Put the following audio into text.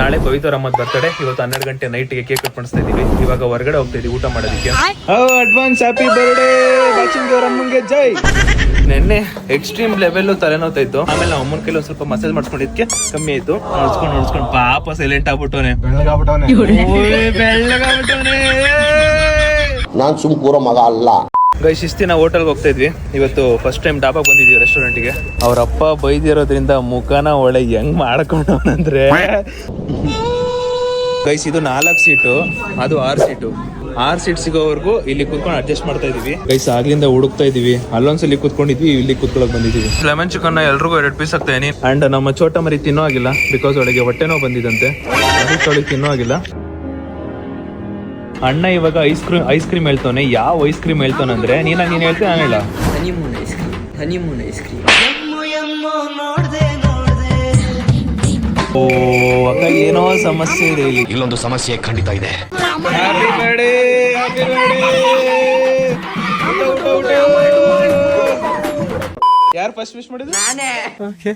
ನಾಳೆ ಪವಿತ್ರ ಅಮ್ಮದ್ ಬರ್ತಡೆ. ಇವತ್ತು 12 ಗಂಟೆ ನೈಟ್ಗೆ ಕೇಕ್ ಕಟ್ ಮಾಡಿಸ್ತಾ ಇದೀವಿ. ಇವಾಗ ಹೊರಗಡೆ ಹೋಗ್ತಾ ಇದೀವಿ ಊಟ ಮಾಡೋದಕ್ಕೆ. ಅಡ್ವಾನ್ಸ್ ಹ್ಯಾಪಿ ಬರ್ಡೇ ಅಮ್ಮಂಗೆ ಜೈ. ನೆನ್ನೆ ಎಕ್ಸ್ಟ್ರೀಮ್ ಲೆವೆಲ್ ತಲೆನೋತಾ ಇತ್ತು. ಆಮೇಲೆ ನಾವು ಅಮ್ಮನ ಕೈಲಿ ಸ್ವಲ್ಪ ಮಸಾಜ್ ಮಾಡಿಸ್ಕೊಂಡಿದ್ಕೆ ಕಮ್ಮಿ ಆಯ್ತು. ನೋಡ್ಸ್ಕೊಂಡು ಪಾಪ ಸೈಲೆಂಟ್ ಆಗ್ಬಿಟ್ಟವನೆ. ಬೆಳ್ಳಗಾಗ್ಬಿಟ್ಟವನೆ. ನಾನ್ ಸುಮ್ಕೂರೋ ಮಗ ಅಲ್ಲ. ಶಿಸ್ತಿನ ಹೋಟೆಲ್ಗೆ ಹೋಗ್ತಾ ಇದ್ವಿ. ಇವತ್ತು ಫಸ್ಟ್ ಟೈಮ್ ಡಾಬಾಗ್ ಬಂದಿದ್ವಿ ರೆಸ್ಟೋರೆಂಟ್ಗೆ. ಅವ್ರ ಅಪ್ಪ ಬೈದಿರೋದ್ರಿಂದ ಮುಖನ ಒಳ್ಳೆ ಹೆಂಗ್ ಮಾಡ್ಕೊಂಡವನಂದ್ರೆ ಗೈಸ್ ಇದು 4 ಸೀಟು, ಅದು 6 ಸೀಟು. 6 ಸೀಟ್ ಸಿಗೋವರೆಗೂ ಇಲ್ಲಿ ಕುತ್ಕೊಂಡು ಅಡ್ಜಸ್ಟ್ ಮಾಡ್ತಾ ಇದೀವಿ ಗೈಸ್. ಆಗ್ಲಿಂದ ಹುಡುಕ್ತಾ ಇದೀವಿ. ಅಲ್ಲೊಂದ್ಸಲಿ ಕುತ್ಕೊಂಡಿದ್ವಿ, ಇಲ್ಲಿ ಕುತ್ಕೊಳಕ್ ಬಂದಿದೀವಿ. ಲೆಮನ್ ಚಿಕನ್ ಎಲ್ರಿಗೂ 2 ಪೀಸ್ ಆಗ್ತಾಯಿನಿ. ಅಂಡ್ ನಮ್ಮ ಚೋಟ ಮರಿ ತಿನ್ನೋ ಆಗಿಲ್ಲ ಬಿಕಾಸ್ ಅವಳಿಗೆ ಹೊಟ್ಟೆನೋ ಬಂದಿದಂತೆ. ಅದಕ್ಕೆ ತಿನ್ನೋ ಆಗಿಲ್ಲ. ಅಣ್ಣ ಇವಾಗ ಐಸ್ ಕ್ರೀಮ್ ಹೇಳ್ತಾನೆ. ಯಾವ ಐಸ್ ಕ್ರೀಮ್ ಹೇಳ್ತಾನಂದ್ರೆ ನೀನ್ ಹೇಳ್ತೀನಿ, ನಾನು ಹೇಳ ಹನಿಮೂನ್ ಐಸ್ ಕ್ರೀಮ್. ಓ ಅಕ್ಕ ಏನೋ ಸಮಸ್ಯೆ ಇದೆ ಇಲ್ಲಿ. ಇಲ್ಲೊಂದು ಸಮಸ್ಯೆ ಖಂಡಿತ ಇದೆ. ಯಾರು ಫಸ್ಟ್ ವಿಶ್ ಮಾಡಿದ್ರು? ನಾನೇ. ಓಕೆ